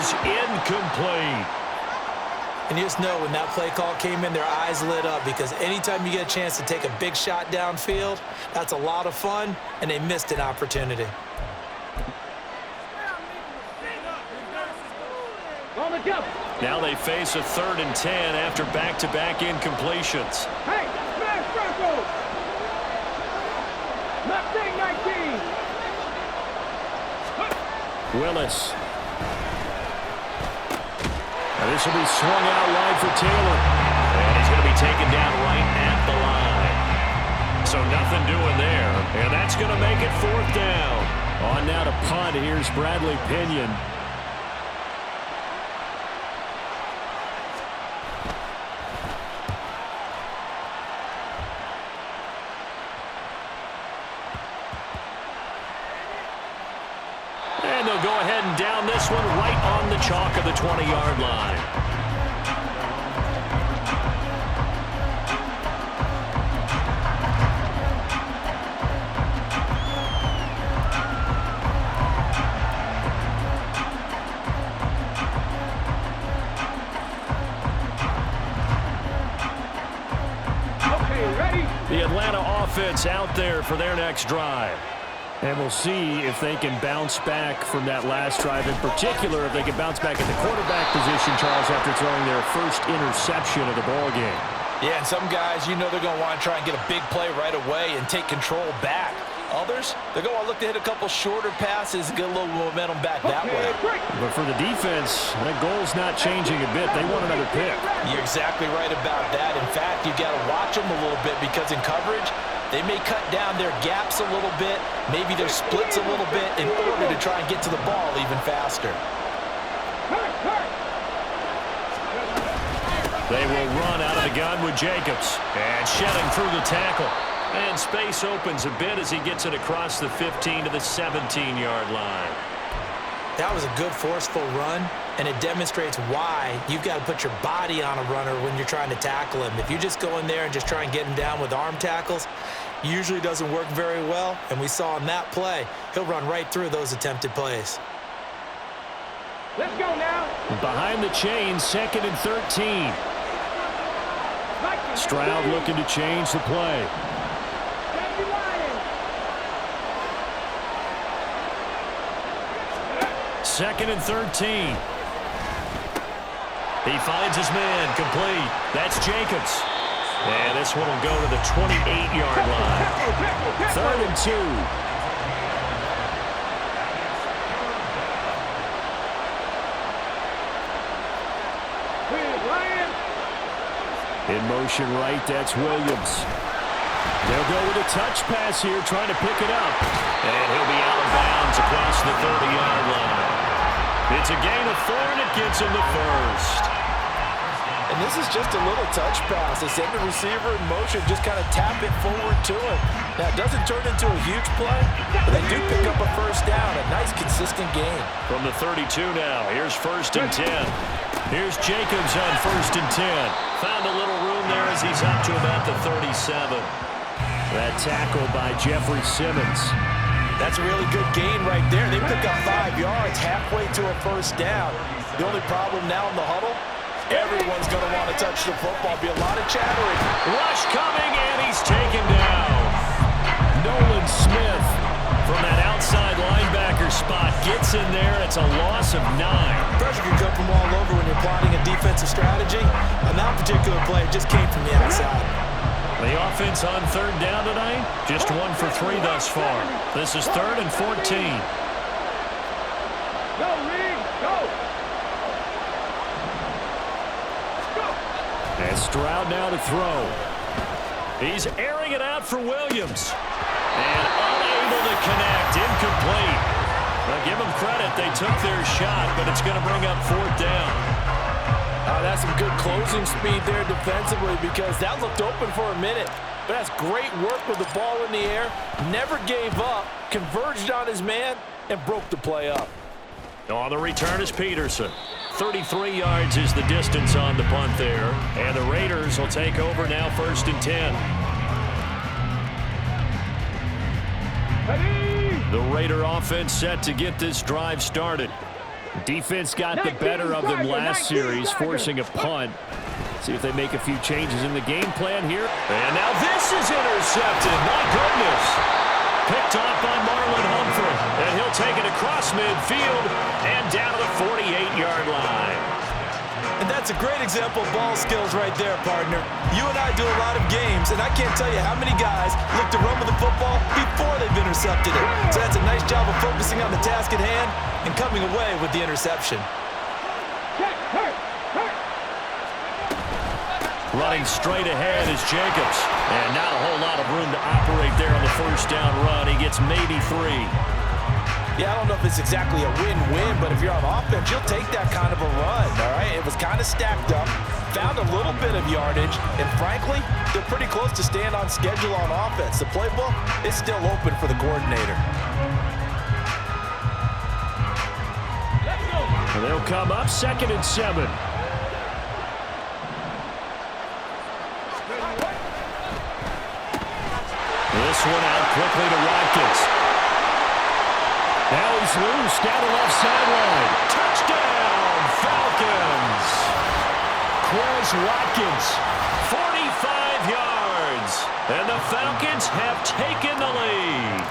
is incomplete. And you just know when that play call came in, their eyes lit up, because anytime you get a chance to take a big shot downfield, that's a lot of fun, and they missed an opportunity. Now they face a 3rd and 10 after back-to-back incompletions. Hey, smash Broncos! Mustang 19! Willis. Now this will be swung out wide for Taylor. And he's going to be taken down right at the line. So nothing doing there. And that's going to make it 4th down. On now to punt. Here's Bradley Pinion. And they'll go ahead and down this one right on the chalk of the 20-yard line. Okay, ready? The Atlanta offense out there for their next drive. And we'll see if they can bounce back from that last drive. In particular, if they can bounce back at the quarterback position, Charles, after throwing their first interception of the ballgame. Yeah, and some guys, you know they're going to want to try and get a big play right away and take control back. Others, they're going to look to hit a couple shorter passes and get a little momentum back that way. But for the defense, that goal's not changing a bit. They want another pick. You're exactly right about that. In fact, you got to watch them a little bit, because in coverage, they may cut down their gaps a little bit, maybe their splits a little bit, in order to try and get to the ball even faster. They will run out of the gun with Jacobs. And shedding through the tackle. And space opens a bit as he gets it across the 15 to the 17-yard line. That was a good, forceful run, and it demonstrates why you've got to put your body on a runner when you're trying to tackle him. If you just go in there and just try and get him down with arm tackles, usually doesn't work very well, and we saw in that play, he'll run right through those attempted plays. Let's go now. Behind the chain, 2nd and 13. Stroud looking to change the play. 2nd and 13. He finds his man, complete. That's Jacobs. And this one will go to the 28-yard line. 3rd and 2. In motion right, that's Williams. They'll go with a touch pass here, trying to pick it up. And he'll be out of bounds across the 30-yard line. It's a gain of 4, and it gets him the first. And this is just a little touch pass. They send the receiver in motion, just kind of tap it forward to him. Now, it doesn't turn into a huge play, but they do pick up a first down. A nice, consistent gain. From the 32 now, here's 1st and 10. Here's Jacobs on 1st and 10. Found a little room there as he's up to about the 37. That tackle by Jeffrey Simmons. That's a really good gain right there. They pick up 5 yards halfway to a first down. The only problem now in the huddle, everyone's going to want to touch the football. Be a lot of chattering. Rush coming, and he's taken down. Nolan Smith from that outside linebacker spot gets in there. It's a loss of 9. Pressure can come from all over when you're plotting a defensive strategy. On that particular play, it just came from the outside. The offense on 3rd down tonight, just 1 for 3 thus far. This is 3rd and 14. Go, Reed, go. And Stroud now to throw. He's airing it out for Williams. And unable to connect, incomplete. Now give them credit, they took their shot, but it's going to bring up 4th down. That's some good closing speed there defensively, because that looked open for a minute. But that's great work with the ball in the air. Never gave up, converged on his man, and broke the play up. On the return is Peterson. 33 yards is the distance on the punt there. And the Raiders will take over now 1st and 10. The Raider offense set to get this drive started. Defense got the better of them last series, forcing a punt. See if they make a few changes in the game plan here. And now this is intercepted. My goodness. Picked off by Marlon Humphrey. And he'll take it across midfield and down to the 48-yard line. And that's a great example of ball skills right there, partner. You and I do a lot of games, and I can't tell you how many guys look to run with the football before they've intercepted it. So that's a nice job of focusing on the task at hand and coming away with the interception. Running straight ahead is Jacobs. And not a whole lot of room to operate there on the first down run. He gets maybe 3. Yeah, I don't know if it's exactly a win-win, but if you're on offense, you'll take that kind of a run, all right? It was kind of stacked up, found a little bit of yardage, and frankly, they're pretty close to staying on schedule on offense. The playbook is still open for the coordinator. And they'll come up 2nd and 7. This one out quickly to Watkins. Now he's loose down the left sideline. Touchdown, Falcons. Quez Watkins, 45 yards. And the Falcons have taken the lead.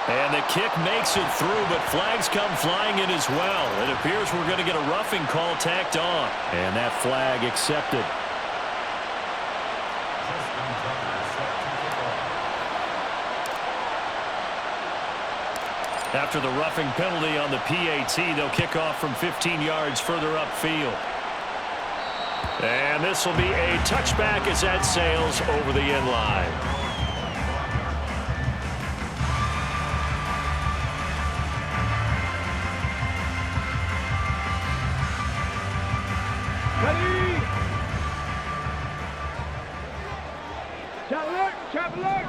And the kick makes it through, but flags come flying in as well. It appears we're going to get a roughing call tacked on. And that flag accepted. After the roughing penalty on the PAT, they'll kick off from 15 yards further upfield. And this will be a touchback as that sails over the end line. Ready? Chop alert!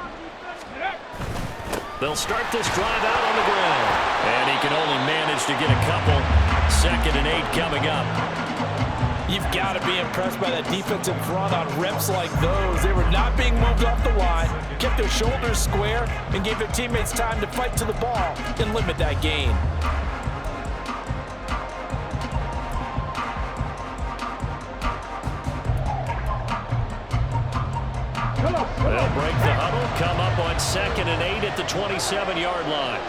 They'll start this drive out on the ground. And he can only manage to get a couple. 2nd and 8 coming up. You've got to be impressed by that defensive front on reps like those. They were not being moved off the line, kept their shoulders square, and gave their teammates time to fight to the ball and limit that gain. They'll break the huddle, come up on 2nd and 8 at the 27-yard line.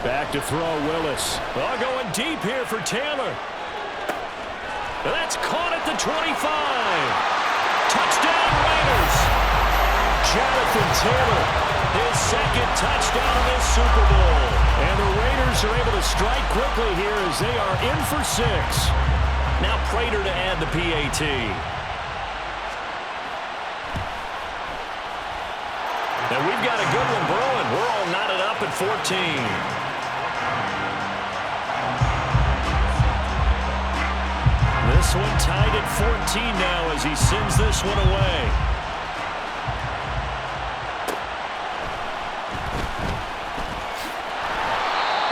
Back to throw, Willis. Oh, going deep here for Taylor. That's caught at the 25. Touchdown, Raiders. Jonathan Taylor, his 2nd touchdown of this Super Bowl. And the Raiders are able to strike quickly here as they are in for 6. Now Prater to add the PAT. And we've got a good one brewing. We're all knotted up at 14. This one tied at 14 now as he sends this one away.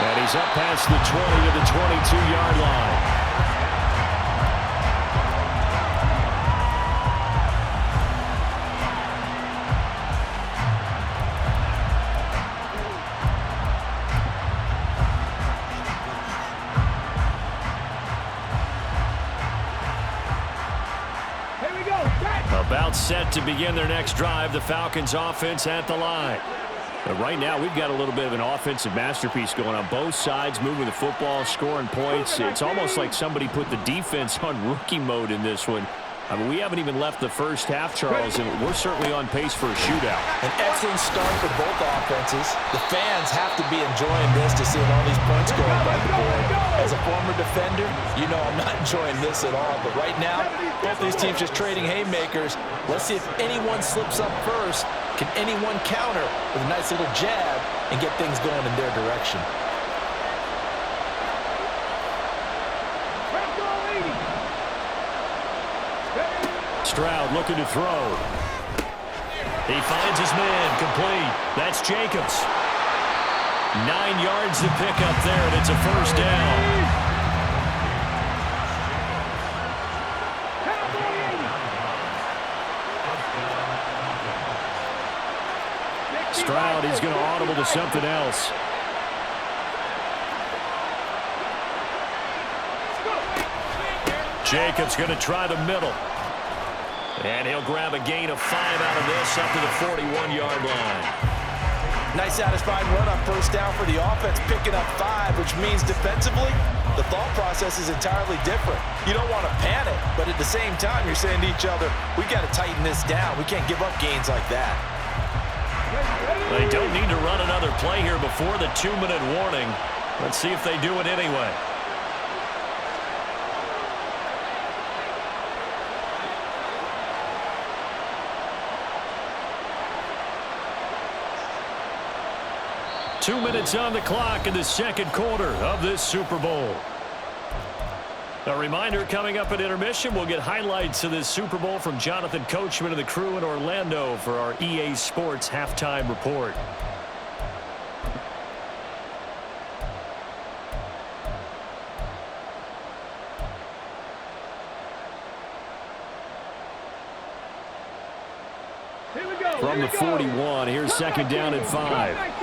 And he's up past the 20 to the 22-yard line. About set to begin their next drive, the Falcons offense at the line. But right now, we've got a little bit of an offensive masterpiece going on both sides, moving the football, scoring points. It's almost like somebody put the defense on rookie mode in this one. I mean, we haven't even left the first half, Charles, and we're certainly on pace for a shootout. An excellent start for both offenses. The fans have to be enjoying this to see all these points going by the board. As a former defender, you know I'm not enjoying this at all. But right now, both these teams just trading haymakers. Let's see if anyone slips up first. Can anyone counter with a nice little jab and get things going in their direction? Stroud looking to throw. He finds his man, complete. That's Jacobs. 9 yards to pick up there, and it's a first down. Stroud, he's going to audible to something else. Jacobs going to try the middle. And he'll grab a gain of 5 out of this up to the 41-yard line. Nice satisfying run on first down for the offense, picking up 5, which means defensively, the thought process is entirely different. You don't want to panic, but at the same time, you're saying to each other, we got to tighten this down. We can't give up gains like that. They don't need to run another play here before the 2-minute warning. Let's see if they do it anyway. Two minutes on the clock in the second quarter of this Super Bowl. A reminder, coming up at intermission, we'll get highlights of this Super Bowl from Jonathan Coachman and the crew in Orlando for our EA Sports halftime report. From the 41, here's second down and 5.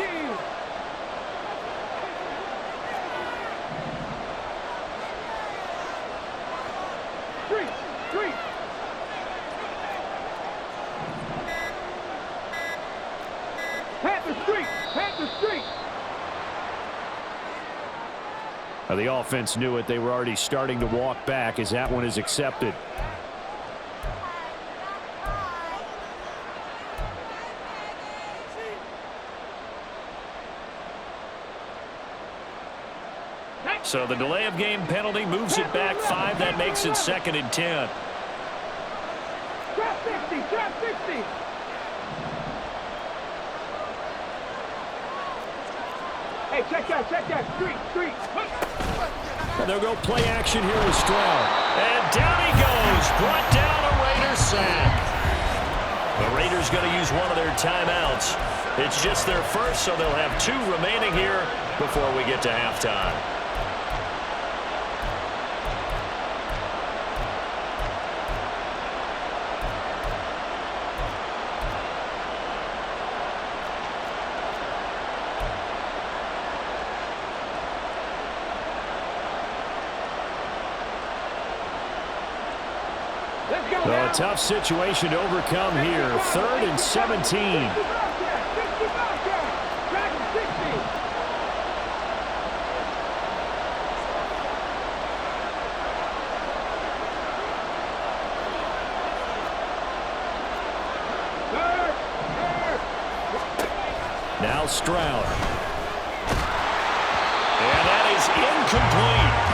The offense knew it. They were already starting to walk back as that one is accepted. So the delay of game penalty moves it back 5. That makes it second and 10. Trap 60, trap 60. Hey, check that, street. And they'll go play action here with Stroud. And down he goes, brought down a Raiders sack. The Raiders going to use one of their timeouts. It's just their first, so they'll have 2 remaining here before we get to halftime. Well, a tough situation to overcome here. 3rd and 17. Now Stroud. And that is incomplete.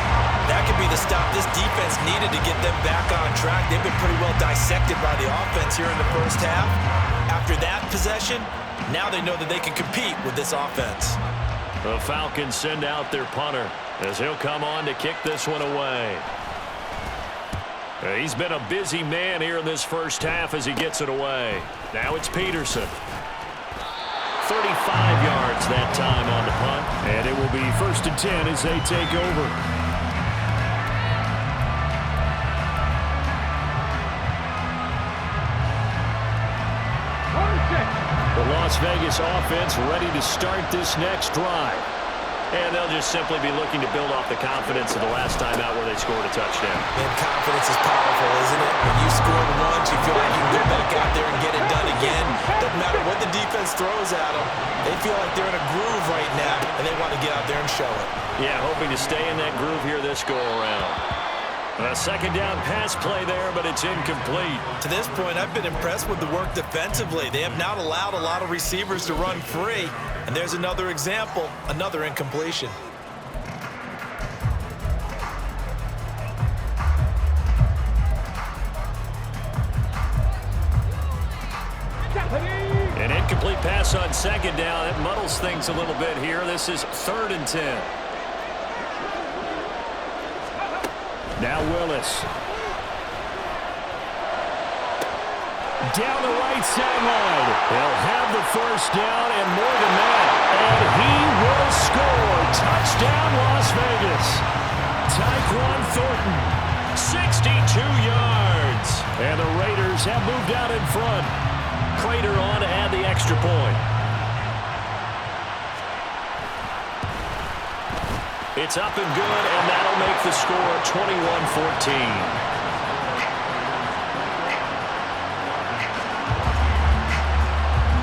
That could be the stop this defense needed to get them back on track. They've been pretty well dissected by the offense here in the first half. After that possession, now they know that they can compete with this offense. The Falcons send out their punter as he'll come on to kick this one away. He's been a busy man here in this first half as he gets it away. Now it's Peterson. 35 yards that time on the punt. And it will be 1st and 10 as they take over. The Las Vegas offense ready to start this next drive. And they'll just simply be looking to build off the confidence of the last time out where they scored a touchdown. And confidence is powerful, isn't it? When you scored once, you feel like you can go back out there and get it done again. Doesn't matter what the defense throws at them. They feel like they're in a groove right now, and they want to get out there and show it. Yeah, hoping to stay in that groove here this go-around. A second down pass play there, but it's incomplete. To this point, I've been impressed with the work defensively. They have not allowed a lot of receivers to run free. And there's another example, another incompletion. An incomplete pass on second down. It muddles things a little bit here. This is 3rd and 10. Now Willis. Down the right sideline. He'll have the first down and more than that. And he will score. Touchdown, Las Vegas. Tyquan Thornton, 62 yards. And the Raiders have moved out in front. Prater on to add the extra point. It's up and good, and that'll make the score 21-14.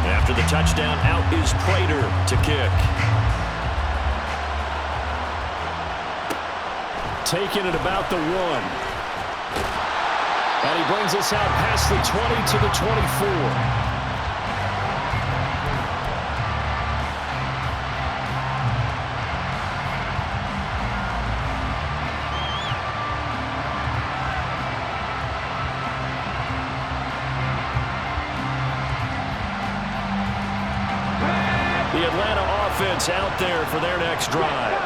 After the touchdown, out is Prater to kick. Taking it about the 1. And he brings us out past the 20 to the 24. The Atlanta offense out there for their next drive.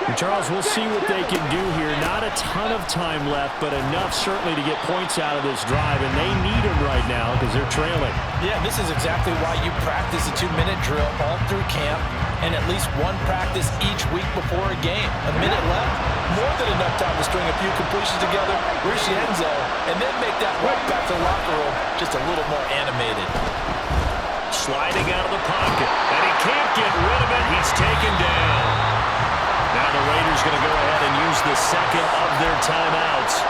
And Charles, we'll see what they can do here. Not a ton of time left, but enough certainly to get points out of this drive, and they need them right now because they're trailing. Yeah, this is exactly why you practice a 2-minute drill all through camp and at least one practice each week before a game. A minute left, more than enough time to string a few completions together, reach the end zone, and then make that walk back to the locker room just a little more animated. Sliding out of the pocket, and he can't get rid of it. He's taken down. Now the Raiders going to go ahead and use the second of their timeouts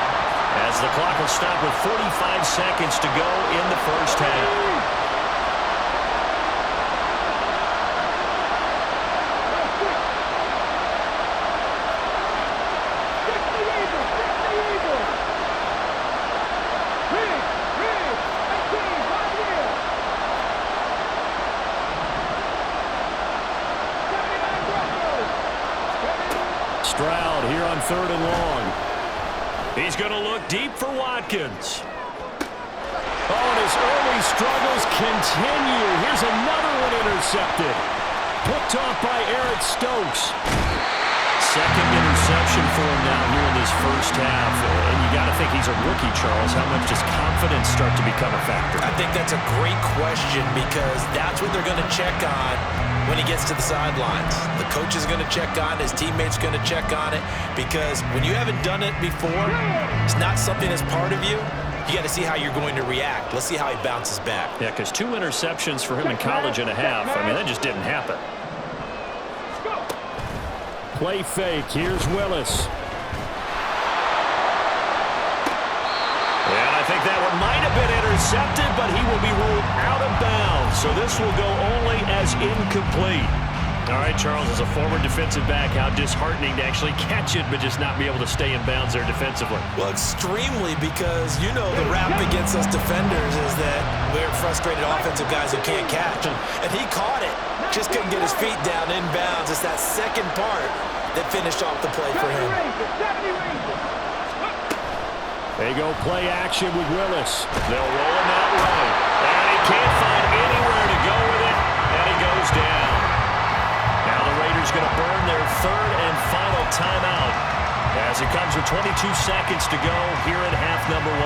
as the clock will stop with 45 seconds to go in the first half. Stroud here on 3rd and long. He's going to look deep for Watkins. Oh, and his early struggles continue. Here's another one intercepted. Picked off by Eric Stokes. Second interception for him now here in this first half. And you got to think he's a rookie, Charles. How much does confidence start to become a factor? I think that's a great question because that's what they're going to check on when he gets to the sidelines. The coach is going to check on it. His teammates going to check on it because when you haven't done it before, it's not something that's part of you. You got to see how you're going to react. Let's see how he bounces back. Yeah, because 2 interceptions for him in college and a half. I mean, that just didn't happen. Play fake. Here's Willis. And I think that one might have been intercepted, but he will be ruled out of bounds. So this will go only as incomplete. All right, Charles, as a former defensive back, how disheartening to actually catch it, but just not be able to stay in bounds there defensively. Well, extremely, because you know the rap against us defenders is that we're frustrated offensive guys who can't catch. And he caught it. Just couldn't get his feet down in bounds. It's that second part that finished off the play for him. They go play action with Willis. They'll roll him out right. And he can't find anywhere to go with it, and he goes down. Now the Raiders going to burn their 3rd and final timeout as it comes with 22 seconds to go here in half number 1.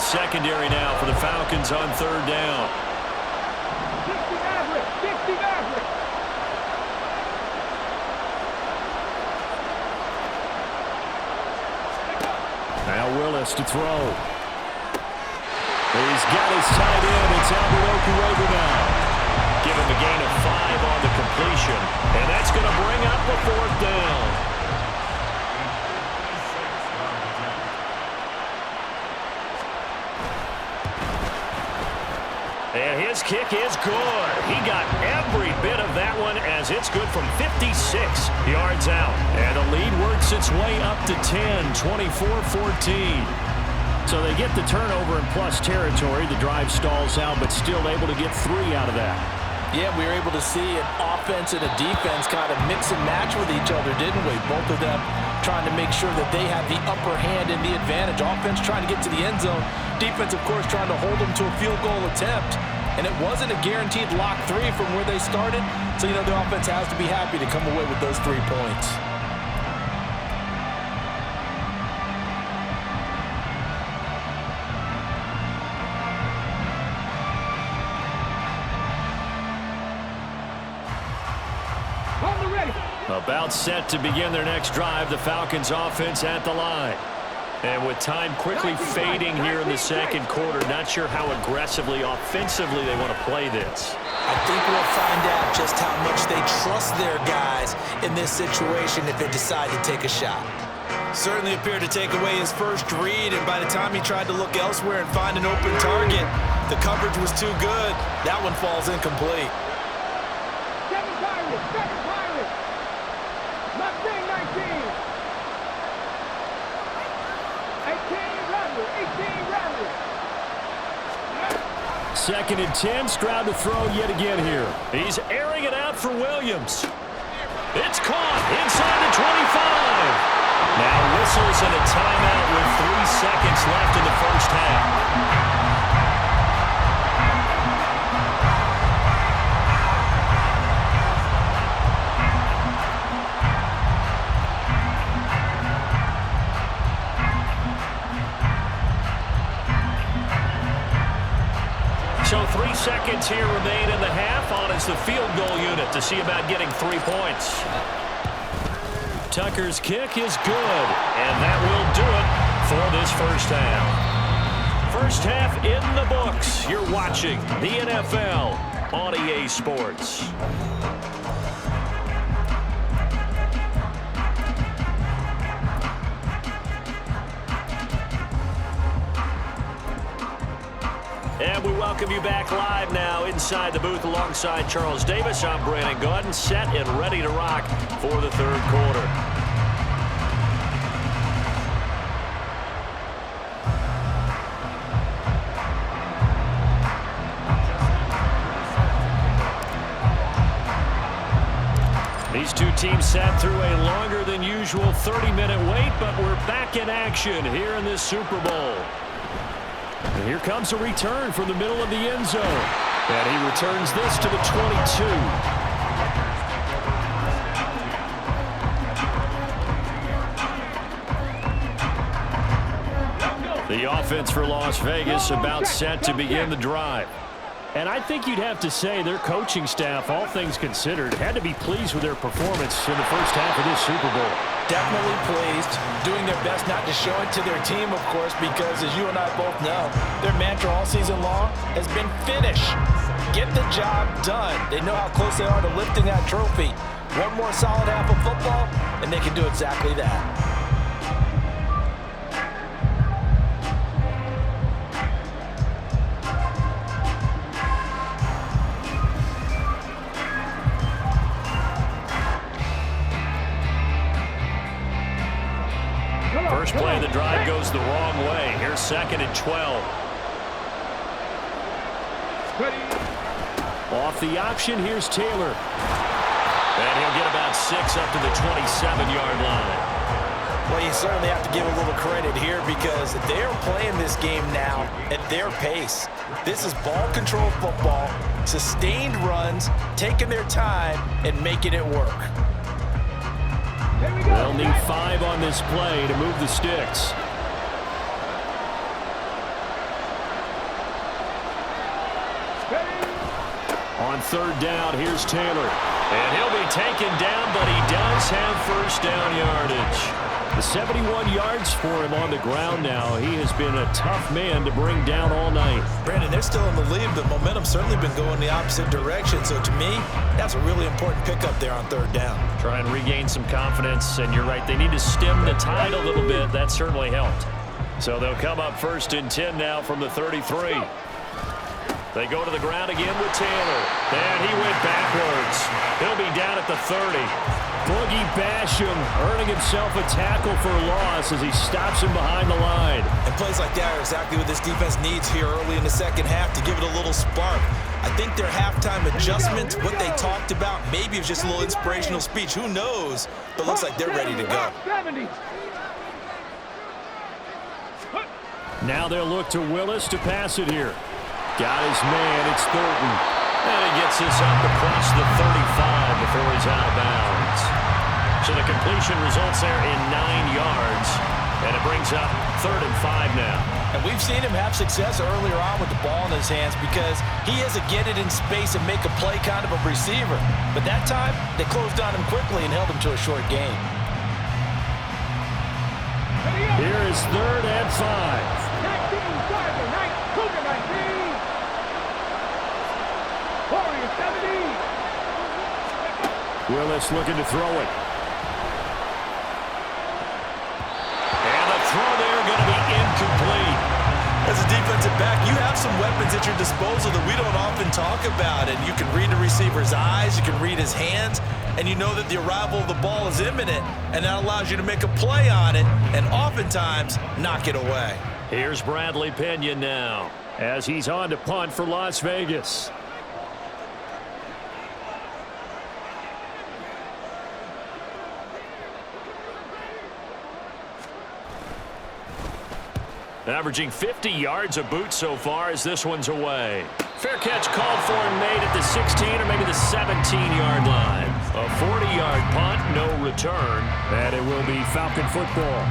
Secondary now for the Falcons on 3rd down. 60 Maverick. Now Willis to throw. He's got his tight end. It's Albert Okuwebe now. Give him a gain of 5 on the completion. And that's going to bring up the 4th down. And his kick is good. He got every bit of that one as it's good from 56 yards out. And the lead works its way up to 10, 24-14. So they get the turnover in plus territory. The drive stalls out, but still able to get 3 out of that. Yeah, we were able to see an offense and a defense kind of mix and match with each other, didn't we? Both of them trying to make sure that they have the upper hand and the advantage. Offense trying to get to the end zone. Defense, of course, trying to hold them to a field goal attempt. And it wasn't a guaranteed lock 3 from where they started. So, you know, the offense has to be happy to come away with those 3 points. About set to begin their next drive, the Falcons offense at the line. And with time quickly fading here in the second quarter, not sure how aggressively, offensively they want to play this. I think we'll find out just how much they trust their guys in this situation if they decide to take a shot. Certainly appeared to take away his first read, and by the time he tried to look elsewhere and find an open target, the coverage was too good. That one falls incomplete. Second Pirate. Mustang 19. 18 Rattler. Second and 10, Stroud to throw yet again here. He's airing it out for Williams. It's caught inside the 25. Now whistles and a timeout with 3 seconds left in the first half. So 3 seconds here remain in the half on as the field goal unit to see about getting 3 points. Tucker's kick is good, and that will do it for this first half. First half in the books. You're watching the NFL on EA Sports. And we welcome you back live now inside the booth alongside Charles Davis. I'm Brandon Gaudin, set and ready to rock for the third quarter. These two teams sat through a longer than usual 30-minute wait, but we're back in action here in this Super Bowl. And here comes a return from the middle of the end zone. And he returns this to the 22. The offense for Las Vegas about set to begin the drive. And I think you'd have to say their coaching staff, all things considered, had to be pleased with their performance in the first half of this Super Bowl. Definitely pleased, doing their best not to show it to their team, of course, because as you and I both know, their mantra all season long has been finish. Get the job done. They know how close they are to lifting that trophy. One more solid half of football, and they can do exactly that. First play of the drive goes the wrong way. Here's second and 12. Off the option, here's Taylor. And he'll get about 6 up to the 27-yard line. Well, you certainly have to give a little credit here because they're playing this game now at their pace. This is ball control football, sustained runs, taking their time, and making it work. They'll need 5 on this play to move the sticks. On third down, here's Taylor. And he'll be taken down, but he does have first down yardage. The 71 yards for him on the ground now. He has been a tough man to bring down all night. Brandon, they're still in the lead, but momentum's certainly been going the opposite direction. So to me, that's a really important pickup there on third down. Try and regain some confidence, and you're right, they need to stem the tide a little bit. That certainly helped. So they'll come up first and 10 now from the 33. They go to the ground again with Taylor. And he went backwards. He'll be down at the 30. Boogie Basham earning himself a tackle for a loss as he stops him behind the line. And plays like that are exactly what this defense needs here early in the second half to give it a little spark. I think their halftime adjustment, what they talked about, maybe it was just a little inspirational speech. Who knows? But looks like they're ready to go. Now they'll look to Willis to pass it here. Got his man. It's Thornton. And he gets this up across the 35 before he's out of bounds. So the completion results there in 9 yards. And it brings up 3rd and 5 now. And we've seen him have success earlier on with the ball in his hands because he is a get it in space and make a play kind of a receiver. But that time, they closed on him quickly and held him to a short gain. Here is 3rd and 5. 19, Sergeant, 19. Warriors 70. Willis looking to throw it. And the throw there going to be incomplete. As a defensive back, you have some weapons at your disposal that we don't often talk about. And you can read the receiver's eyes, you can read his hands, and you know that the arrival of the ball is imminent, and that allows you to make a play on it and oftentimes knock it away. Here's Bradley Pena now as he's on to punt for Las Vegas. Averaging 50 yards a boot so far as this one's away. Fair catch called for and made at the 16 or maybe the 17-yard line. A 40-yard punt, no return, and it will be Falcon football.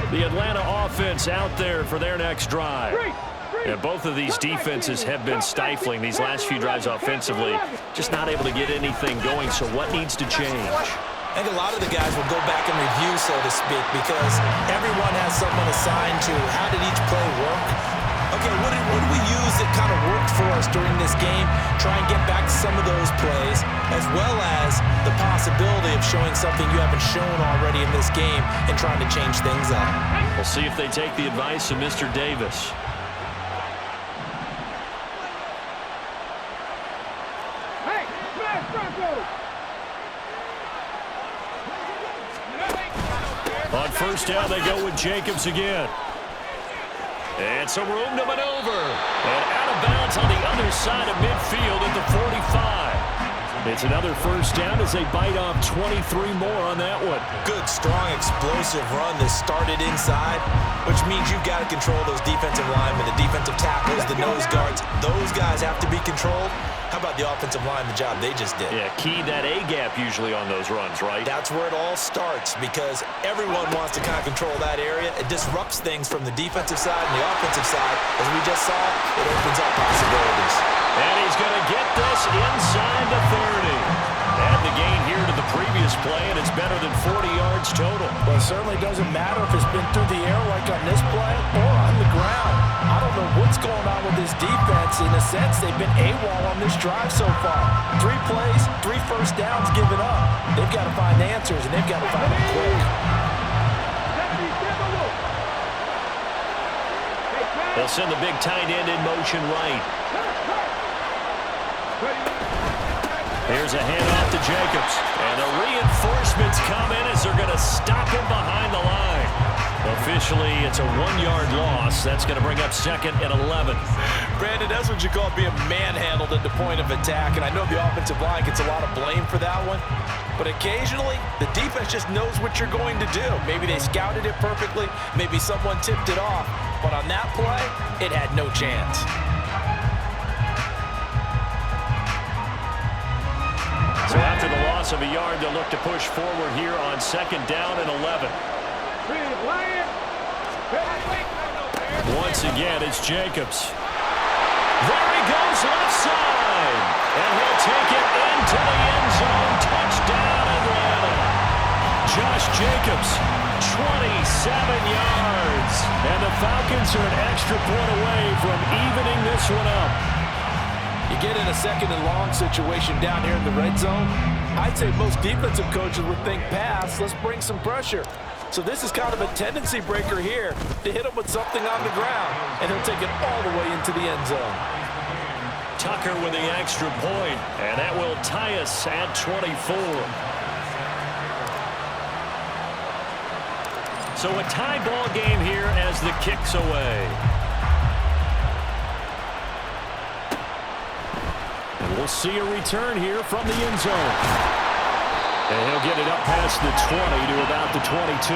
The Atlanta offense out there for their next drive. And both of these defenses have been stifling these last few drives offensively. Just not able to get anything going, so what needs to change? I think a lot of the guys will go back and review, so to speak, because everyone has someone assigned to how did each play work. Okay, what did we use that kind of worked for us during this game? Try and get back to some of those plays, as well as the possibility of showing something you haven't shown already in this game and trying to change things up. We'll see if they take the advice of Mr. Davis. Hey, smash Broncos. On 1st down, they go with Jacobs again. And some room to maneuver. And out of bounds on the other side of midfield at the 45. It's another 1st down as they bite off 23 more on that one. Good, strong, explosive run that started inside, which means you've got to control those defensive linemen, the defensive tackles, the nose guards. Those guys have to be controlled. How about the offensive line, the job they just did? Yeah, key that A-gap usually on those runs, right? That's where it all starts because everyone wants to kind of control that area. It disrupts things from the defensive side and the offensive side. As we just saw, it opens up possibilities. And he's going to get this inside the 30. Add the gain here to the previous play, and it's better than 40 yards total. Well, it certainly doesn't matter if it's been through the air like on this play or on the ground. I don't know what's going on with this defense. In a sense, they've been AWOL on this drive so far. 3 plays, 3 1st downs given up. They've got to find answers, and they've got to find them quick. They'll send the big tight end in motion right. Here's a handoff to Jacobs. And the reinforcements come in as they're going to stop him behind the line. Officially, it's a 1-yard loss. That's going to bring up 2nd and 11. Brandon, that's what you call being manhandled at the point of attack. And I know the offensive line gets a lot of blame for that one. But occasionally, the defense just knows what you're going to do. Maybe they scouted it perfectly. Maybe someone tipped it off. But on that play, it had no chance. So after the loss of a yard, they'll look to push forward here on 2nd down and 11. Once again, it's Jacobs. There he goes left side. And he'll take it into the end zone. Touchdown, Atlanta. Josh Jacobs, 27 yards. And the Falcons are an extra point away from evening this one up. You get in a 2nd and long situation down here in the red zone, I'd say most defensive coaches would think pass, let's bring some pressure. So this is kind of a tendency breaker here to hit him with something on the ground, and he'll take it all the way into the end zone. Tucker with the extra point, and that will tie us at 24. So a tie ball game here as the kick's away. see a return here from the end zone. And he'll get it up past the 20 to about the 22.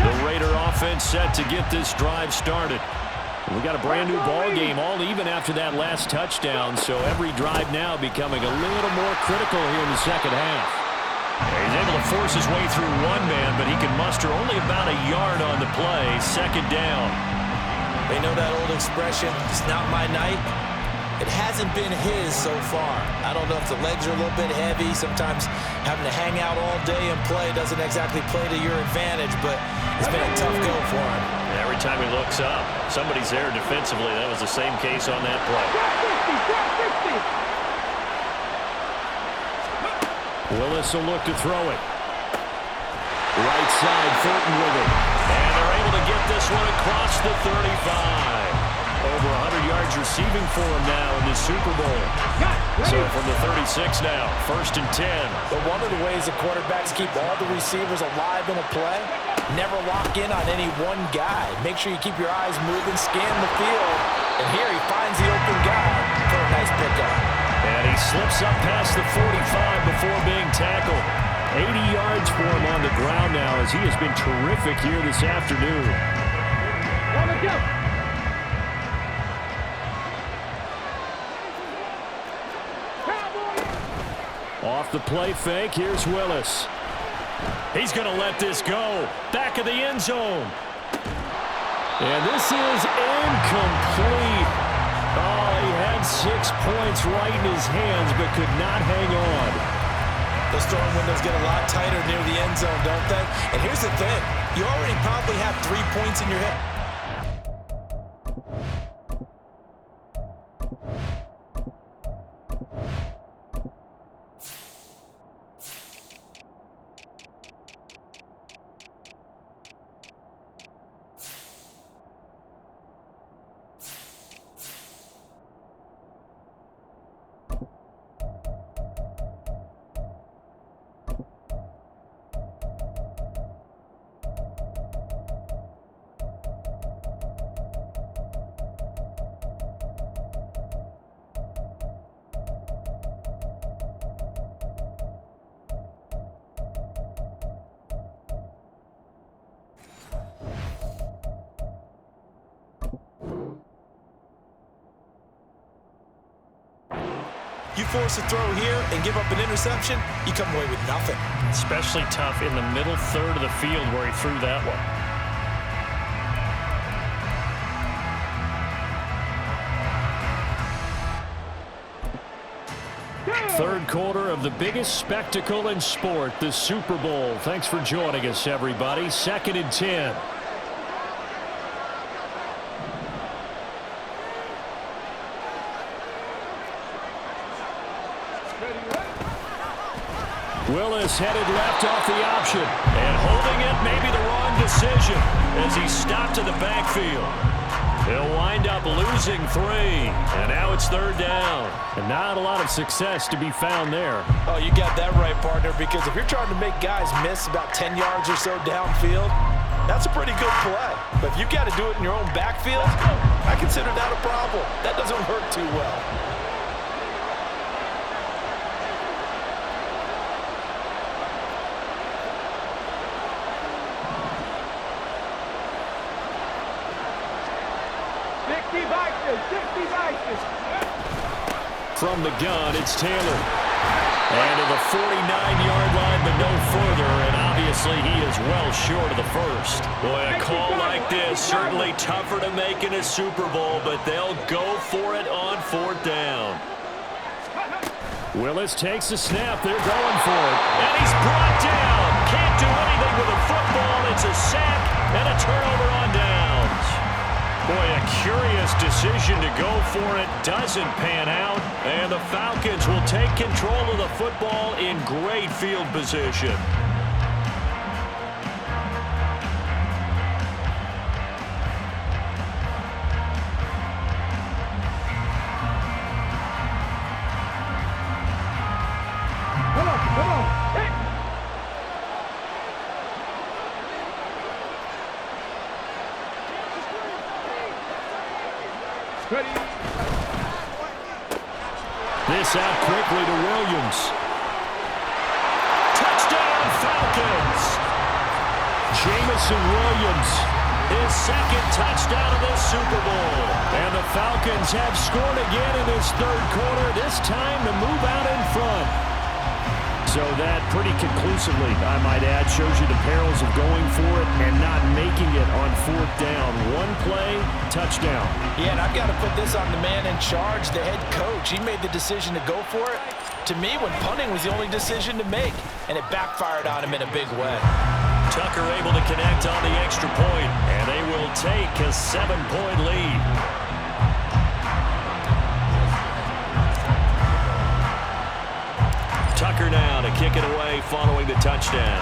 The Raider offense set to get this drive started. We got a brand new ball game, all even after that last touchdown, so every drive now becoming a little more critical here in the second half. He's able to force his way through one man, but he can muster only about a yard on the play. Second down. They know that old expression, it's not my night. It hasn't been his so far. I don't know if the legs are a little bit heavy. Sometimes having to hang out all day and play doesn't exactly play to your advantage, but it's been a tough go for him. Every time he looks up, somebody's there defensively. That was the same case on that play. Willis will look to throw it. Right side, Fulton with it. And they're able to get this one across the 35. Over 100 yards receiving for him now in the Super Bowl. So from the 36 now, 1st and 10. But one of the ways the quarterbacks keep all the receivers alive in a play, never lock in on any one guy. Make sure you keep your eyes moving, scan the field. And here he finds the open guy for a nice pickup. And he slips up past the 45 before being tackled. 80 yards for him on the ground now as he has been terrific here this afternoon. Off the play fake, here's Willis. He's going to let this go. Back of the end zone. And this is incomplete. Oh, he had 6 points right in his hands, but could not hang on. Those throwing windows get a lot tighter near the end zone, don't they? And here's the thing. You already probably have 3 points in your head. You force a throw here and give up an interception, you come away with nothing. Especially tough in the middle third of the field where he threw that one. Third quarter of the biggest spectacle in sport, the Super Bowl. Thanks for joining us, everybody. 2nd and 10. Willis headed left off the option. And holding it may be the wrong decision as he stopped in the backfield. He'll wind up losing 3. And now it's 3rd down. And not a lot of success to be found there. Oh, you got that right, partner, because if you're trying to make guys miss about 10 yards or so downfield, that's a pretty good play. But if you've got to do it in your own backfield, I consider that a problem. That doesn't work too well. From the gun, it's Taylor. And to the 49-yard line, but no further. And obviously, he is well short of the first. Boy, a call like this, certainly tougher to make in a Super Bowl, but they'll go for it on 4th down. Willis takes the snap. They're going for it. And he's brought down. Can't do anything with a football. It's a sack and a turnover on downs. Boy, a curious decision to go for it. Doesn't pan out. And the Falcons will take control of the football in great field position. Ready? This out quickly to Williams. Touchdown, Falcons! Jamison Williams, his second touchdown of this Super Bowl. And the Falcons have scored again in this third quarter, this time to move out in front. So that pretty conclusively, I might add, shows you the perils of going for it and not making it on fourth down. One play, touchdown. Yeah, and I've got to put this on the man in charge, the head coach. He made the decision to go for it. To me, when punting was the only decision to make, and it backfired on him in a big way. Tucker able to connect on the extra point, and they will take a 7-point lead. Tucker now to kick it away following the touchdown.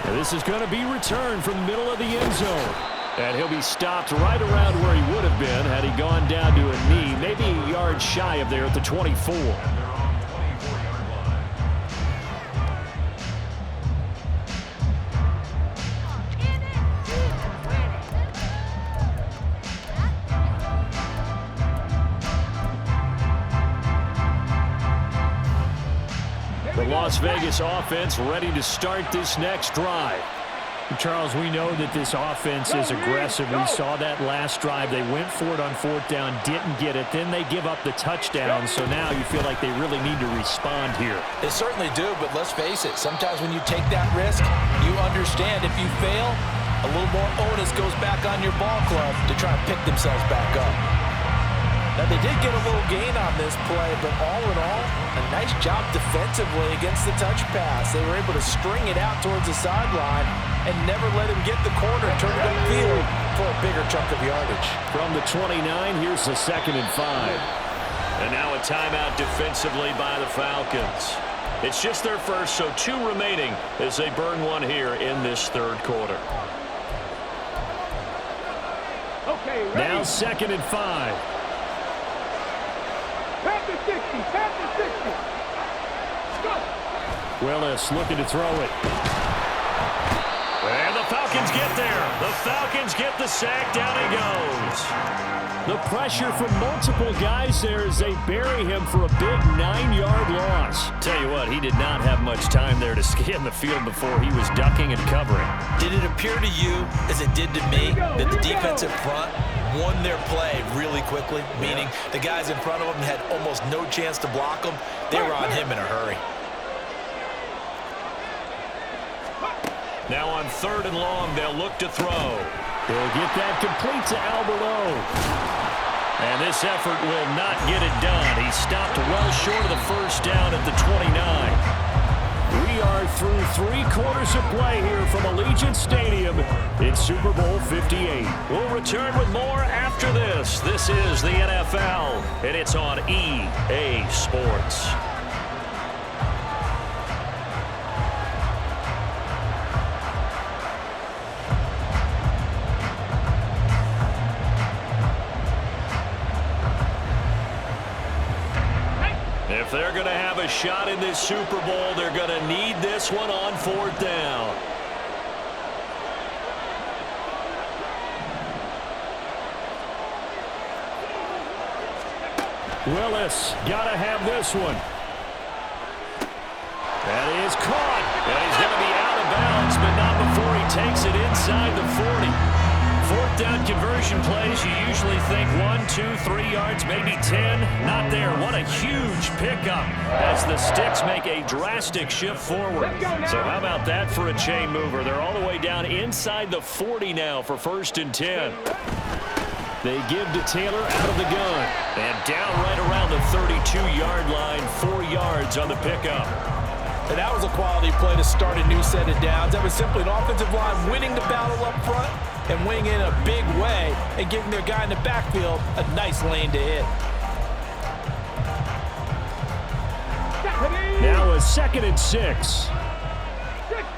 And this is going to be returned from the middle of the end zone. And he'll be stopped right around where he would have been had he gone down to a knee, maybe a yard shy of there at the 24. The Las Vegas offense ready to start this next drive. Charles, we know that this offense is aggressive. We saw that last drive. They went for it on fourth down, didn't get it. Then they give up the touchdown, so now you feel like they really need to respond here. They certainly do, but let's face it. Sometimes when you take that risk, you understand if you fail, a little more onus goes back on your ball club to try and pick themselves back up. Now, they did get a little gain on this play, but all in all, a nice job defensively against the touch pass. They were able to string it out towards the sideline and never let him get the corner and turn it upfield for a bigger chunk of yardage. From the 29, here's the 2nd and 5. And now a timeout defensively by the Falcons. It's just their first, so 2 remaining as they burn one here in this third quarter. Okay, ready? Now 2nd and 5. Tap the 60, tap the 60. Go. Willis looking to throw it. And the Falcons get there. The Falcons get the sack. Down he goes. The pressure from multiple guys there as they bury him for a big 9-yard loss. Tell you what, he did not have much time there to scan the field before he was ducking and covering. Did it appear to you, as it did to me, that the defensive front won their play really quickly? Meaning the guys in front of them had almost no chance to block him. They were on him in a hurry. Now on 3rd and long, they'll look to throw. They'll get that complete to Albert O. And this effort will not get it done. He stopped well short of the first down at the 29. We are through 3 quarters of play here from Allegiant Stadium in Super Bowl 58. We'll return with more after this. This is the NFL, and it's on EA Sports. If they're going to have a shot in this Super Bowl, they're going to need this one on 4th down. Willis got to have this one. That is caught. And he's going to be out of bounds, but not before he takes it inside the 40. 4th down conversion plays, you usually think 1, 2, 3 yards, maybe 10. Not there. What a huge pickup as the Sticks make a drastic shift forward. So how about that for a chain mover? They're all the way down inside the 40 now for 1st and 10. They give to Taylor out of the gun. And down right around the 32-yard line, 4 yards on the pickup. And that was a quality play to start a new set of downs. That was simply an offensive line winning the battle up front and winning in a big way and giving their guy in the backfield a nice lane to hit. Now a 2nd and 6. 60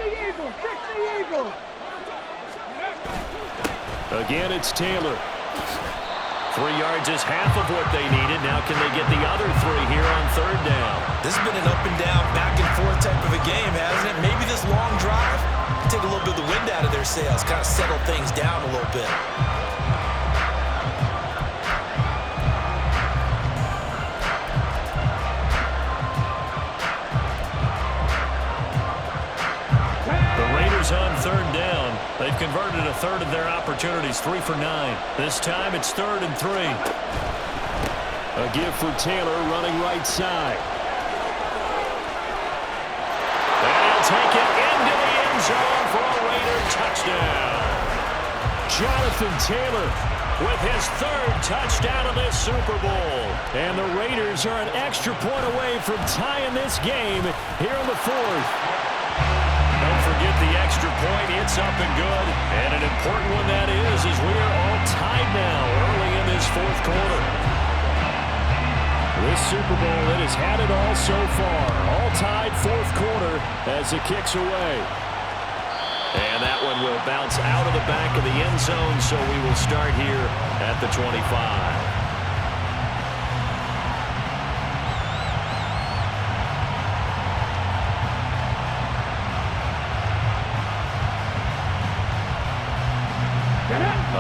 Eagles, 60 Eagles. Again, it's Taylor. 3 yards is half of what they needed. Now can they get the other 3 here on 3rd down? This has been an up and down, back and forth type of a game, hasn't it? Maybe this long drive take a little bit of the wind out of their their sails, kind of settle things down a little bit. On third down. They've converted a third of their opportunities, 3 for 9. This time it's 3rd and 3. A give for Taylor running right side. And he'll take it into the end zone for a Raider touchdown. Jonathan Taylor with his 3rd touchdown of this Super Bowl. And the Raiders are an extra point away from tying this game here in the 4th. Don't forget the extra point. It's up and good. And an important one that is we are all tied now early in this 4th quarter. This Super Bowl, it has had it all so far. All tied 4th quarter as it kicks away. And that one will bounce out of the back of the end zone, so we will start here at the 25.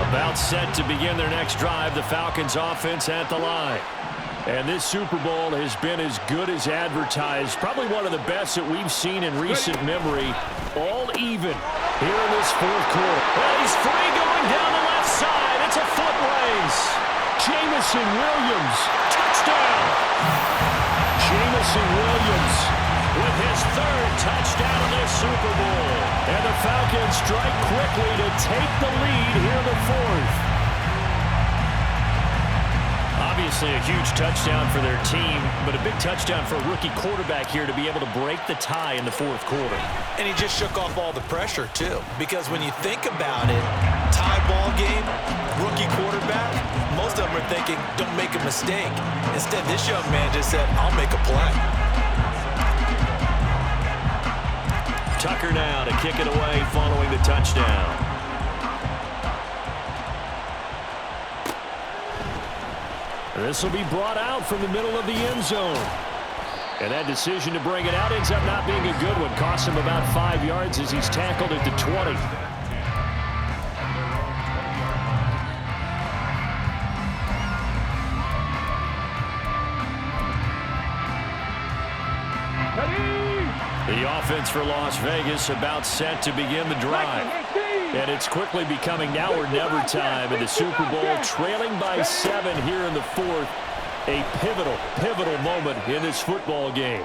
About set to begin their next drive, the Falcons offense at the line. And this Super Bowl has been as good as advertised. Probably one of the best that we've seen in recent memory. All even here in this 4th quarter. Well, he's free going down the left side. It's a foot race. Jamison Williams, touchdown. Jamison Williams with his 3rd touchdown of this Super Bowl. And the Falcons strike quickly to take the lead here in the 4th. Obviously a huge touchdown for their team, but a big touchdown for a rookie quarterback here to be able to break the tie in the 4th quarter. And he just shook off all the pressure, too. Because when you think about it, tie ball game, rookie quarterback, most of them are thinking, don't make a mistake. Instead, this young man just said, I'll make a play. Tucker now to kick it away following the touchdown. This will be brought out from the middle of the end zone. And that decision to bring it out ends up not being a good one. Costs him about 5 yards as he's tackled at the 20. The offense for Las Vegas about set to begin the drive. And it's quickly becoming now or never time in the Super Bowl, trailing by 7 here in the 4th. A pivotal moment in this football game.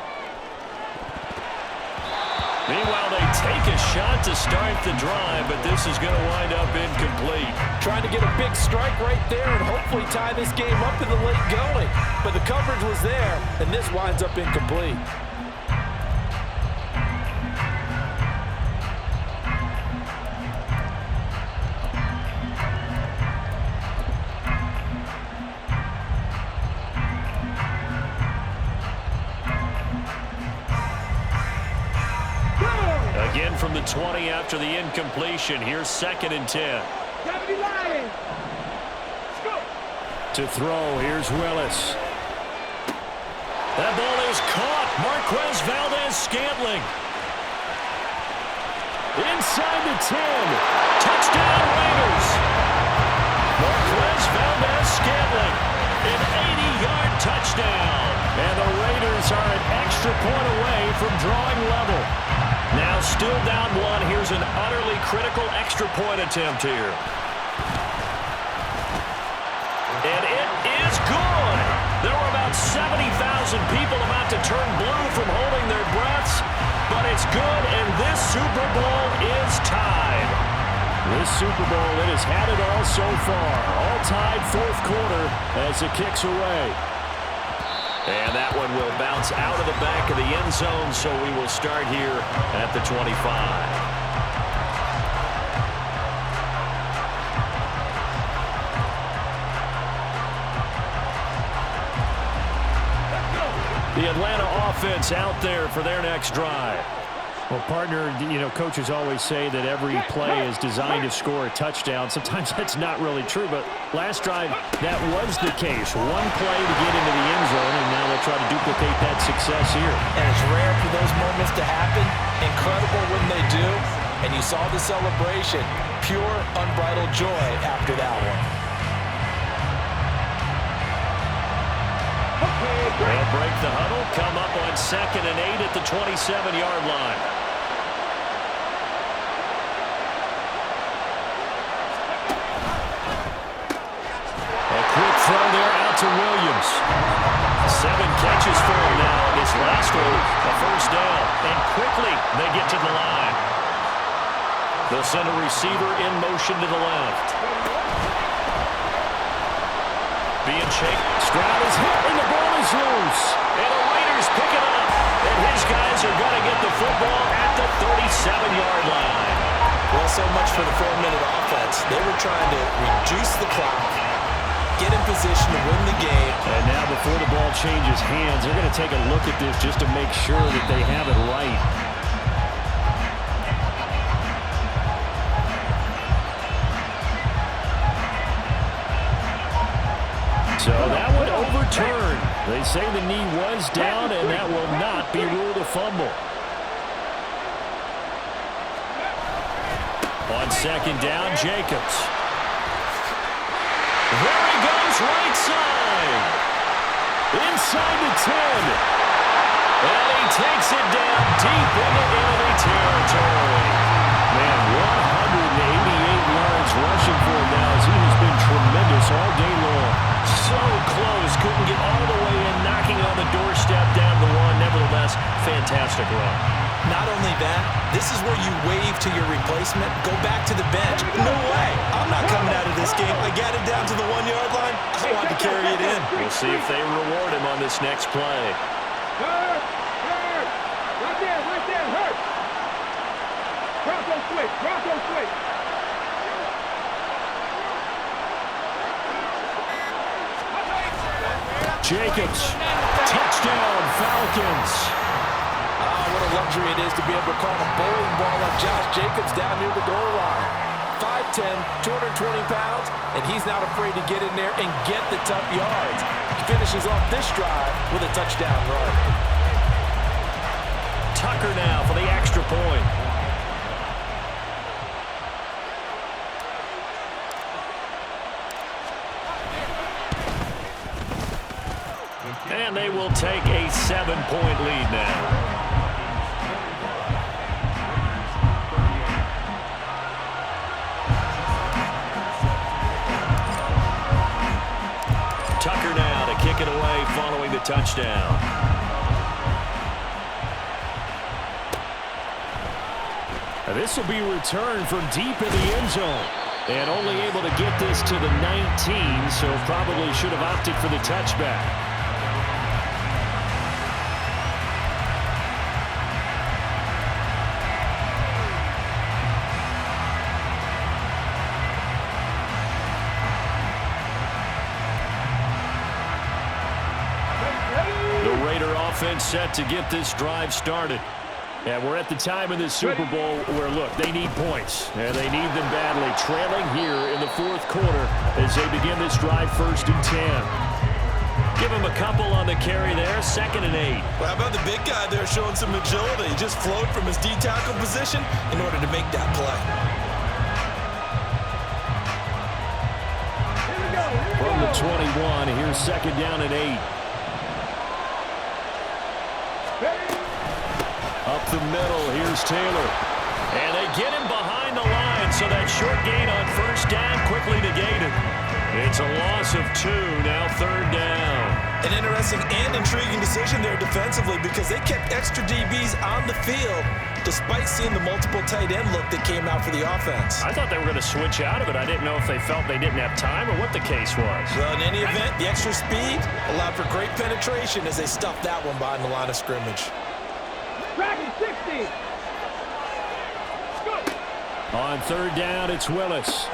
Meanwhile, they take a shot to start the drive, but this is going to wind up incomplete. Trying to get a big strike right there and hopefully tie this game up in the late going. But the coverage was there, and this winds up incomplete. Again from the 20 after the incompletion. Here's 2nd and 10. To throw, here's Willis. That ball is caught. Marquez Valdez-Scantling. Inside the 10. Touchdown Raiders. Marquez Valdez-Scantling. An 80-yard touchdown. And the Raiders are an extra point away from drawing level. Now still down 1. Here's an utterly critical extra point attempt here. And it is good. There were about 70,000 people about to turn blue from holding their breaths. But it's good, and this Super Bowl is tied. This Super Bowl, it has had it all so far. All tied 4th quarter as it kicks away. And that one will bounce out of the back of the end zone, so we will start here at the 25. The Atlanta offense out there for their next drive. Well, partner, coaches always say that every play is designed to score a touchdown. Sometimes that's not really true, but last drive, that was the case. One play to get into the end zone, and now they'll try to duplicate that success here. And it's rare for those moments to happen. Incredible when they do. and you saw the celebration. Pure, unbridled joy after that one. They'll break the huddle, come up on 2nd and 8 at the 27-yard line. A quick throw there out to Williams. 7 catches for him now. This last one, a first down. And quickly, they get to the line. They'll send a receiver in motion to the left. Being shaken. Stroud is hit, and the ball is loose. And the Raiders pick it up. And his guys are going to get the football at the 37-yard line. Well, so much for the 4-minute offense. They were trying to reduce the clock, get in position to win the game. And now before the ball changes hands, they're going to take a look at this just to make sure that they have it right. So that one overturned. They say the knee was down, and that will not be ruled a fumble. On 2nd down, Jacobs. There he goes, right side. Inside the 10. And he takes it down deep into enemy territory. Man, 188 yards rushing for him now as he has been tremendous all day long. So close, couldn't get all the way in, knocking on the doorstep down the one. Nevertheless, fantastic run. Not only that, this is where you wave to your replacement, go back to the bench. No way, I'm not coming out of this game. I got it down to the 1-yard line. I want to carry it in. We'll see if they reward him on this next play. Hurt! Right there, hurt! Bronco switch! Jacobs, touchdown, Falcons. What a luxury it is to be able to call a bowling ball like Josh Jacobs down near the goal line. 5'10", 220 pounds, and he's not afraid to get in there and get the tough yards. He finishes off this drive with a touchdown run. Tucker now for the extra point. And they will take a 7-point lead now. Tucker now to kick it away following the touchdown. This will be returned from deep in the end zone. And only able to get this to the 19, so probably should have opted for the touchback. Offense set to get this drive started. And we're at the time in this Super Bowl where, look, they need points. And they need them badly. Trailing here in the 4th quarter as they begin this drive 1st and 10. Give him a couple on the carry there. 2nd and 8. Well, how about the big guy there showing some agility? He just flowed from his D-tackle position in order to make that play. From the 21, here's 2nd down and 8. Up the middle, here's Taylor. And they get him behind the line, so that short gain on 1st down quickly negated. It's a loss of 2, now 3rd down. An interesting and intriguing decision there defensively because they kept extra DBs on the field despite seeing the multiple tight end look that came out for the offense. I thought they were going to switch out of it. I didn't know if they felt they didn't have time or what the case was. Well, in any event, the extra speed allowed for great penetration as they stuffed that one behind the line of scrimmage. Dragon 60. On 3rd down, it's Willis.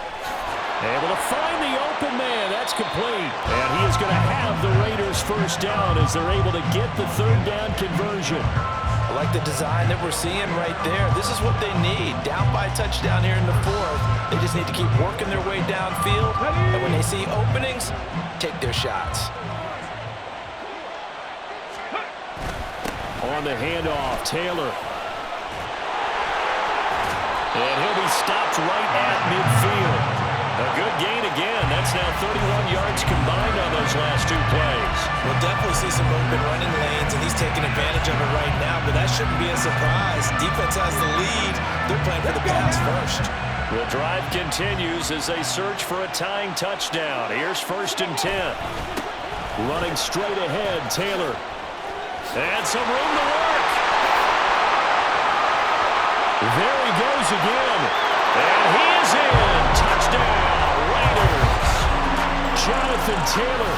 Able to find the open man. That's complete. And he is going to have the Raiders 1st down as they're able to get the 3rd down conversion. I like the design that we're seeing right there. This is what they need. Down by a touchdown here in the 4th. They just need to keep working their way downfield. And when they see openings, take their shots. On the handoff, Taylor. And he'll be stopped right at midfield. A good gain again. That's now 31 yards combined on those last two plays. We'll definitely see some open running lanes, and he's taking advantage of it right now, but that shouldn't be a surprise. Defense has the lead. They're playing for the pass first. The drive continues as they search for a tying touchdown. Here's 1st and 10. Running straight ahead, Taylor. And some room to work. There he goes again. And he is in. Touchdown, Raiders. Jonathan Taylor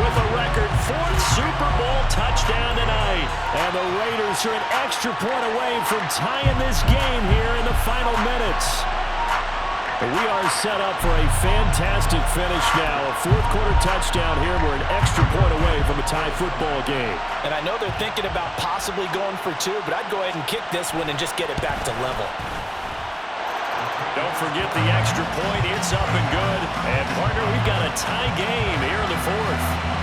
with a record 4th Super Bowl touchdown tonight. And the Raiders are an extra point away from tying this game here in the final minutes. We are set up for a fantastic finish now. A 4th-quarter touchdown here. We're an extra point away from a tie football game. And I know they're thinking about possibly going for 2, but I'd go ahead and kick this one and just get it back to level. Don't forget the extra point. It's up and good. And, partner, we've got a tie game here in the 4th.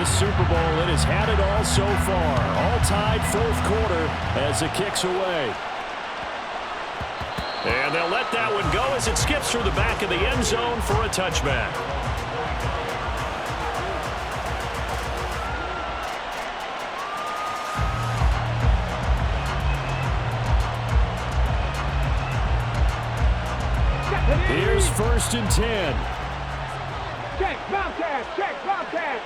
This Super Bowl, it has had it all so far. All tied 4th quarter as it kicks away. And they'll let that one go as it skips through the back of the end zone for a touchback. Here's 1st and 10. Check, Bobcats, check, Bobcats.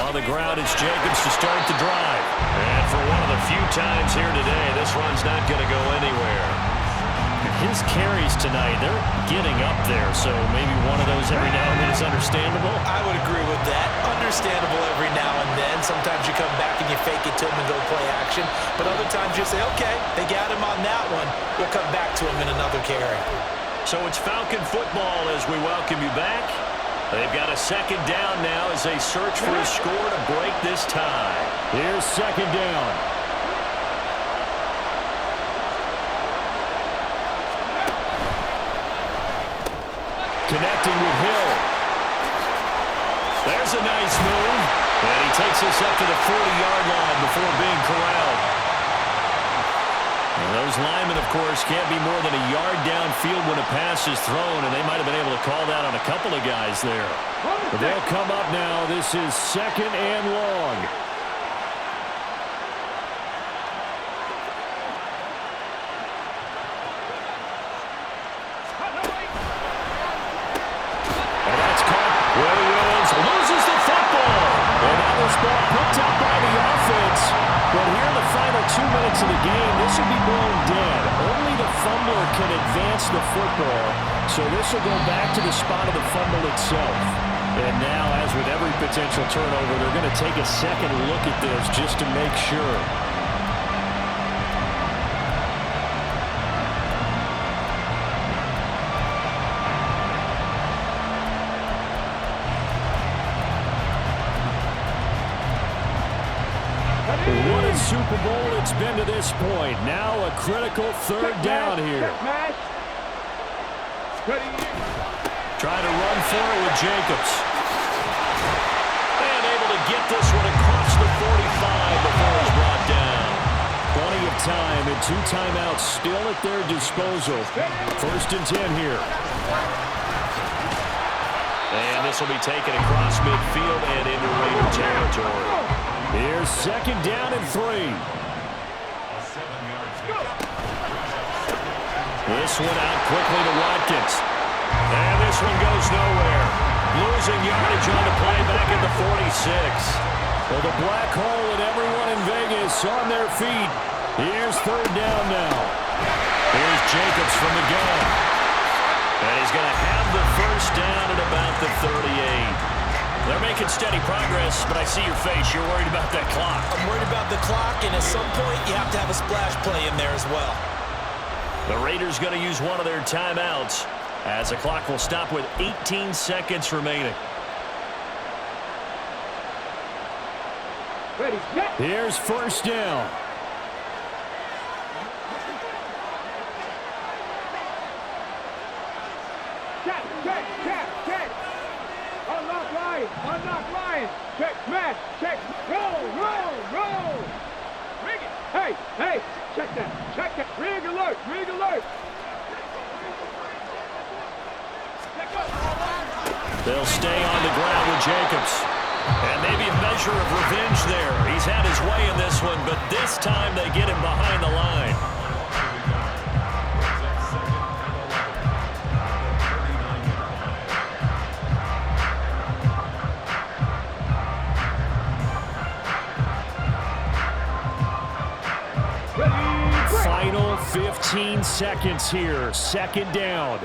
On the ground, it's Jacobs to start the drive. And for one of the few times here today, this run's not going to go anywhere. His carries tonight, they're getting up there, so maybe one of those every now and then is understandable. I would agree with that. Understandable every now and then. Sometimes you come back and you fake it to him and go play action. But other times you say, okay, they got him on that one. We'll come back to him in another carry. So it's Falcon football as we welcome you back. They've got a 2nd down now as they search for a score to break this tie. Here's 2nd down. Connecting with Hill. There's a nice move. And he takes us up to the 40-yard line before being corralled. And those linemen, of course, can't be more than a yard downfield when a pass is thrown, and they might have been able to call that on a couple of guys there. But they'll come up now. This is 2nd and long. And that's caught. Williams loses the football. And that was ball picked up by the offense. But here in the final 2 minutes of the game, this will be blown dead. Only the fumbler can advance the football. So this will go back to the spot of the fumble itself. And now, as with every potential turnover, they're going to take a second look at this just to make sure. What a Super Bowl it's been to this point. Now a critical 3rd down here. Trying to run for it with Jacobs. And able to get this one across the 45 before it's brought down. Plenty of time and 2 timeouts still at their disposal. 1st and 10 here. And this will be taken across midfield and into Raider territory. Here's 2nd down and 3. This one out quickly to Watkins. And this one goes nowhere. Losing yardage on the play back at the 46. Well, the black hole and everyone in Vegas on their feet. Here's 3rd down now. Here's Jacobs from the gun. And he's going to have the 1st down at about the 38. They're making steady progress, but I see your face. You're worried about that clock. I'm worried about the clock, and at some point, you have to have a splash play in there as well. The Raiders going to use one of their timeouts as the clock will stop with 18 seconds remaining. Ready, set. Here's first down. Check. Unlock line. Check, smash, check. Roll. Rig it. Hey, check that. Rig alert. They'll stay on the ground with Jacobs. And maybe a measure of revenge there. He's had his way in this one, but this time they get him behind the line. Final 15 seconds here. Second down.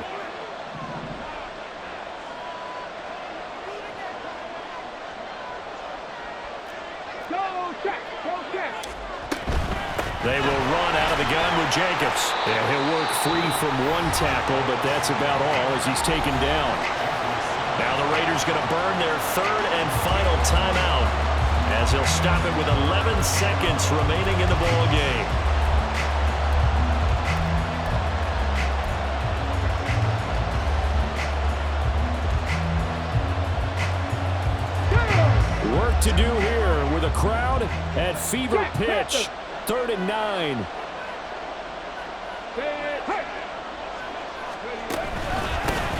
Go check. They will run out of the gun with Jacobs. Yeah, he'll work free from one tackle, but that's about all as he's taken down. Now the Raiders going to burn their third and final timeout as he'll stop it with 11 seconds remaining in the ball game. Work to do here with a crowd at fever pitch. 3rd and 9.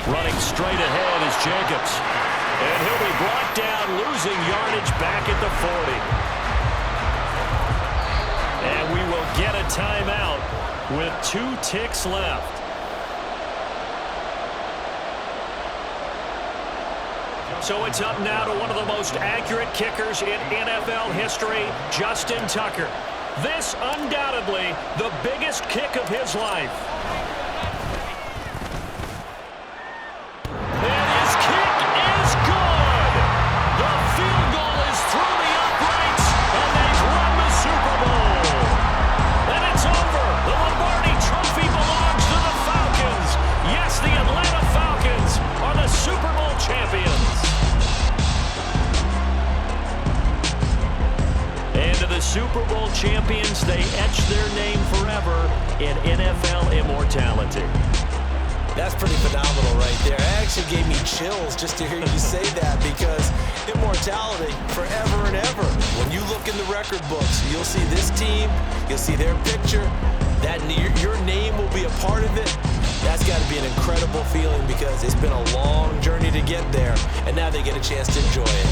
Running straight ahead is Jacobs. And he'll be brought down, losing yardage back at the 40. And we will get a timeout with 2 ticks left. So it's up now to one of the most accurate kickers in NFL history, Justin Tucker. This undoubtedly the biggest kick of his life. And his kick is good. The field goal is through the uprights, and they've won the Super Bowl. And it's over. The Lombardi Trophy belongs to the Falcons. Yes, the Atlanta Falcons are the Super Bowl champions. And to the Super Bowl champions, they etch their name forever in NFL immortality. That's pretty phenomenal right there. It actually gave me chills just to hear you say that, because immortality forever and ever. When you look in the record books, you'll see this team, you'll see their picture, that your name will be a part of it. That's got to be an incredible feeling, because it's been a long journey to get there, and now they get a chance to enjoy it.